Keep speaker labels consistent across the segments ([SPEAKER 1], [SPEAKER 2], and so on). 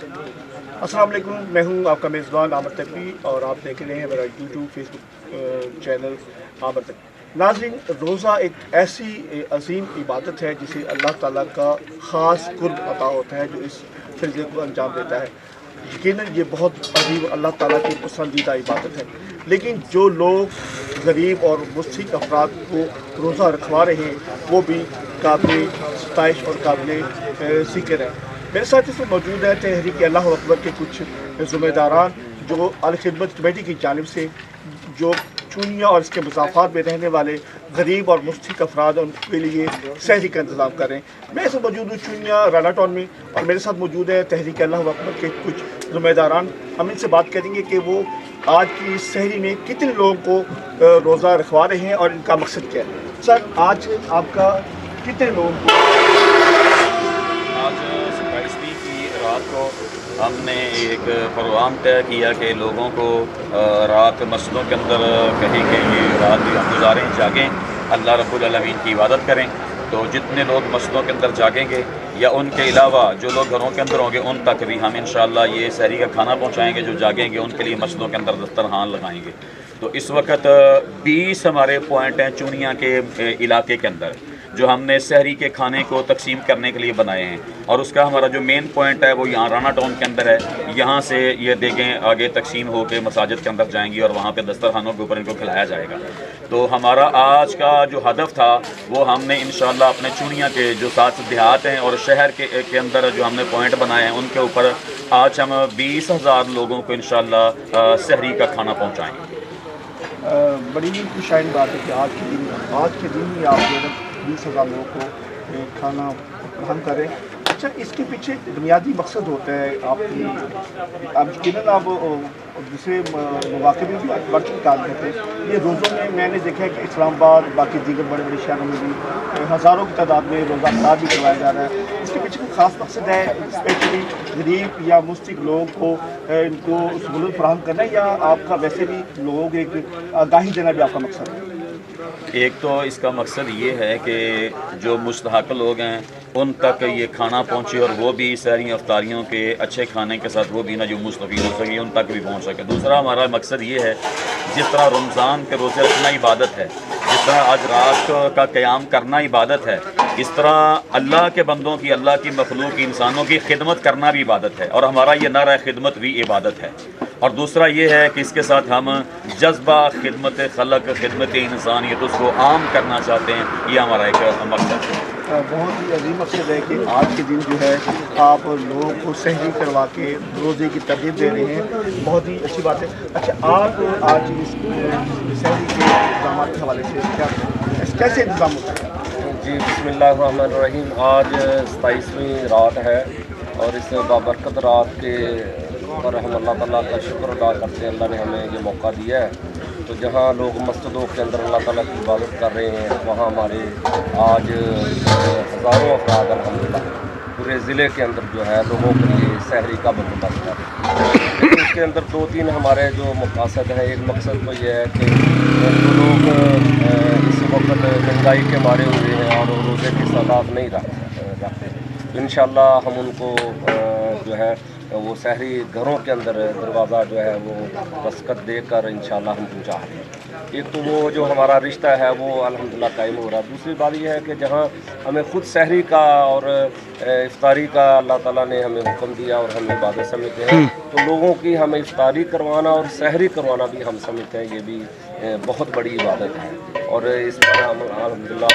[SPEAKER 1] अस्सलाम वालेकुम, मैं हूं आपका मेज़बान आमिर तकवी और आप देख रहे हैं मेरा यूट्यूब फेसबुक चैनल आमिर तकवी। नाज़रीन, रोज़ा एक ऐसी अजीम इबादत है जिसे अल्लाह ताला का ख़ास कुर्ब अता होता है जो इस फ़रिज़े को अंजाम देता है। यकीनन ये बहुत अजीम अल्लाह ताला की पसंदीदा इबादत है, लेकिन जो लोग गरीब और मुस्तहिक़ अफराद को रोज़ा रखवा रहे हैं वो भी काबिल सताइश और काबिल ज़िक्र है। मेरे साथ इसमें मौजूद है तहरीक अल्लाह अकबर के कुछ ज़िम्मेदारान जो अल खिदमत कमेटी की जानिब से जो चूनिया और इसके मज़ाफ़ात में रहने वाले गरीब और मुस्तहिक़ अफराद उनके लिए सहरी का इंतज़ाम कर रहे हैं। मैं इसे मौजूद हूँ चूनिया राना टाउन में और मेरे साथ मौजूद है तहरीक अल्लाह अकबर के कुछ ज़िम्मेदारान। हम इनसे बात करेंगे कि वो आज की इस सहरी में कितने लोगों को रोज़ा रखवा रहे हैं और इनका मकसद क्या है। सर, आज आपका कितने लोगों को?
[SPEAKER 2] आज 27वीं की रात को हमने एक प्रोग्राम तय किया कि लोगों को रात मस्जिदों के अंदर कहीं कहीं रात भी हम गुजारें, जागें, अल्लाह रब्बुल आलमीन की इबादत करें। तो जितने लोग मस्जिदों के अंदर जागेंगे या उनके अलावा जो लोग घरों के अंदर होंगे उन तक भी हम इंशाअल्लाह ये सहरी का खाना पहुंचाएंगे। जो जागेंगे उनके लिए मस्जिदों के अंदर दस्तरखान लगाएंगे। तो इस वक्त 20 हमारे पॉइंट हैं चूनिया के इलाके के अंदर जो हमने सहरी के खाने को तकसीम करने के लिए बनाए हैं, और उसका हमारा जो मेन पॉइंट है वो यहाँ राना टाउन के अंदर है। यहाँ से ये देखें आगे तकसीम होकर मसाजिद के अंदर जाएंगी और वहाँ पे दस्तरखानों के ऊपर इनको खिलाया जाएगा। तो हमारा आज का जो हदफ था वो हमने इंशाअल्लाह अपने चूनिया के जो 7 देहात हैं और शहर के अंदर जो हमने पॉइंट बनाए हैं उनके ऊपर आज हम 20,000 लोगों को इंशाअल्लाह सहरी का खाना पहुँचाएँगे।
[SPEAKER 1] बड़ी खुशाइन बात है कि आज के दिन ही आप 20,000 लोगों को खाना फराहम करें। अच्छा, इसके पीछे बुनियादी मकसद होता है आपकी। अब यकीनन आप दूसरे मौके में भी बढ़ चढ़ काम करते हैं। ये रोज़ों में मैंने देखा है कि इस्लामाबाद बाकी दीगर बड़े बड़े शहरों में भी हज़ारों की तादाद में रोज़ा अफ्तार भी करवाया जा रहा है। इसके पीछे कोई ख़ास मकसद है, स्पेशली गरीब या मुस्तहिक़ लोगों को इनको सहूलत फराहम करना है, या आपका वैसे भी लोगों को एक आगाही देना भी आपका मकसद है?
[SPEAKER 2] एक तो इसका मकसद ये है कि जो मुस्तहक़ लोग हैं उन तक ये खाना पहुँचे और वो भी सहरी अफ्तारियों के अच्छे खाने के साथ वो भी ना जो मुस्तफ़ीद हो सके उन तक भी पहुँच सके। दूसरा हमारा मकसद ये है, जिस तरह रमज़ान के रोज़े रखना इबादत है, जिस तरह आज रात का क़याम करना इबादत है, इस तरह अल्लाह के बंदों की, अल्लाह की मखलूक की, इंसानों की खिदमत करना भी इबादत है। और हमारा ये नारा खिदमत भी इबादत है। और दूसरा ये है कि इसके साथ हम जज्बा खिदमत खलक, खिदमत इंसानियत उसको आम करना चाहते हैं। ये हमारा एक मकसद है।
[SPEAKER 1] बहुत ही अजीम मकसद है कि आज के दिन जो है आप लोगों को सहरी करवा के रोज़े की तरगीब दे रहे हैं। बहुत ही अच्छी बात है। अच्छा, आप आज इस सहरी के इंतजाम के हवाले से कैसे इंतज़ाम होता है?
[SPEAKER 3] जी, बिस्मिल्लाहिर्रहमानिर्रहीम। आज 27वीं रात है और इस बाबरकत रात के पर हम अल्लाह ताला का शुक्र अदा करते हैं। अल्लाह ने हमें ये मौका दिया है। तो जहाँ लोग मस्जिदों के अंदर अल्लाह ताला की इबादत कर रहे हैं वहाँ हमारे आज हज़ारों अफराद अल्हम्दुलिल्लाह पूरे ज़िले के अंदर जो है लोगों के लिए सहरी का बंदोबस्त है। लेकिन उसके अंदर 2-3 हमारे जो मकसद हैं। एक मकसद तो ये है कि जो लोग इस वक्त महंगाई के मारे हुए हैं और रोज़े की सदात नहीं रखते, इंशाअल्लाह हम उनको जो है वो सहरी घरों के अंदर दरवाज़ा जो है वो दस्तखत देकर इंशाअल्लाह हम पहुँचा रहे हैं। एक तो वो जो हमारा रिश्ता है वो अल्हम्दुलिल्लाह कायम हो रहा है। दूसरी बात यह है कि जहाँ हमें ख़ुद सहरी का और इफ्तारी का अल्लाह ताला ने हमें हुक्म दिया और हम इबादत समझते हैं, तो लोगों की हमें इफ्तारी करवाना और सहरी करवाना भी हम समझते हैं ये भी बहुत बड़ी इबादत है। और इस पर अल्हम्दुलिल्लाह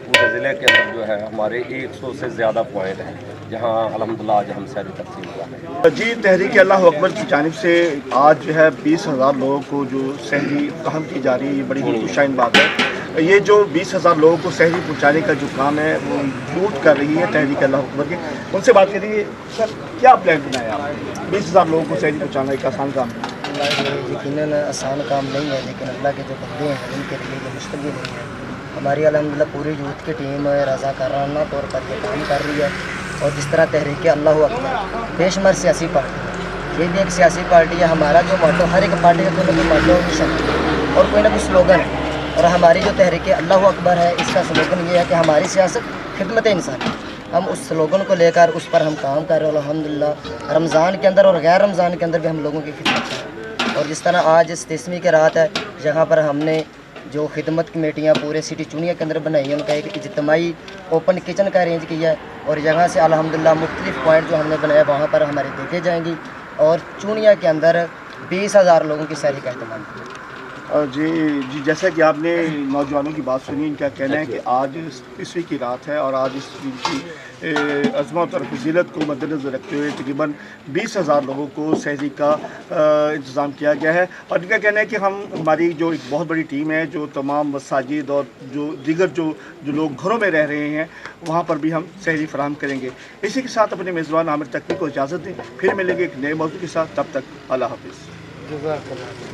[SPEAKER 3] पूरे ज़िले के अंदर जो है हमारे 100 से ज़्यादा पॉइंट हैं जहाँ अल्हम्दुलिल्लाह आज हम सहरी तकसीम हुआ है।
[SPEAKER 1] जी, तहरीक अल्लाह अकबर की जानिब से आज जो है 20,000 लोगों को जो सहरी फराहम की जा रही है, ये बड़ी ही खुशाइन बात है। ये जो 20,000 लोगों को सहरी पहुँचाने का जो काम है वो यूथ कर रही है तहरीक अल्लाह अकबर के। उनसे बात करिए, सर क्या प्लान बनाया आप? 20,000 लोगों को सहरी पहुँचाना एक आसान काम है?
[SPEAKER 4] यकीनन आसान काम नहीं है, लेकिन अल्लाह के जो बंदे हैं उनके लिए ये मुश्किल भी नहीं है। हमारी अल्हम्दुलिल्लाह पूरी यूथ की टीम रज़ाकाराना तौर पर ये काम कर रही है। और जिस तरह तहरीक अल्लाह अकबर बेशुमार सियासी पार्टी है, ये भी एक सियासी पार्टी है। हमारा जो मोटो, हर एक पार्टी का कोई ना कोई मोटो मिशन और कोई ना कोई स्लोगन है। और हमारी जो तहरीक अल्लाह अकबर है इसका स्लोगन ये है कि हमारी सियासत खिदमत इंसान। हम उस स्लोगन को लेकर उस पर हम काम कर रहे हैं। अल्हम्दुलिल्लाह रमज़ान के अंदर और गैर रमज़ान के अंदर भी हम लोगों की खिदमत है। और जिस तरह आज इस 23वीं की रात है, जहाँ पर हमने जो खिदमत कमेटियाँ पूरे सिटी चुनिया के अंदर बनाई हैं, उनका एक इज्तिमाई ओपन किचन का अरेंज किया है। और यहाँ से अल्हम्दुलिल्लाह मुख्तलिफ पॉइंट जो हमने बनाया वहाँ पर हमारे देखे जाएंगी और चुनिया के अंदर 20,000 लोगों की सहरी का अहतमाम किया।
[SPEAKER 1] जी, जैसा कि आपने नौजवानों की बात सुनी, इनका कहना है कि आज 23वीं की रात है और आज इस दिन की अज़मत और फजीलत को मद्देनज़र रखते हुए तकरीबन 20,000 लोगों को सहरी का इंतज़ाम किया गया है। और इनका कहना है कि हमारी जो एक बहुत बड़ी टीम है, जो तमाम मसाजिद और जो दीगर जो लोग घरों में रह रहे हैं, वहाँ पर भी हम सहरी फराहम करेंगे। इसी के साथ अपने मेज़बान आमिर तकवी को इजाज़त दें, फिर मिलेंगे एक नए मौजू के साथ। तब तक अल्लाह हाफ़िज़।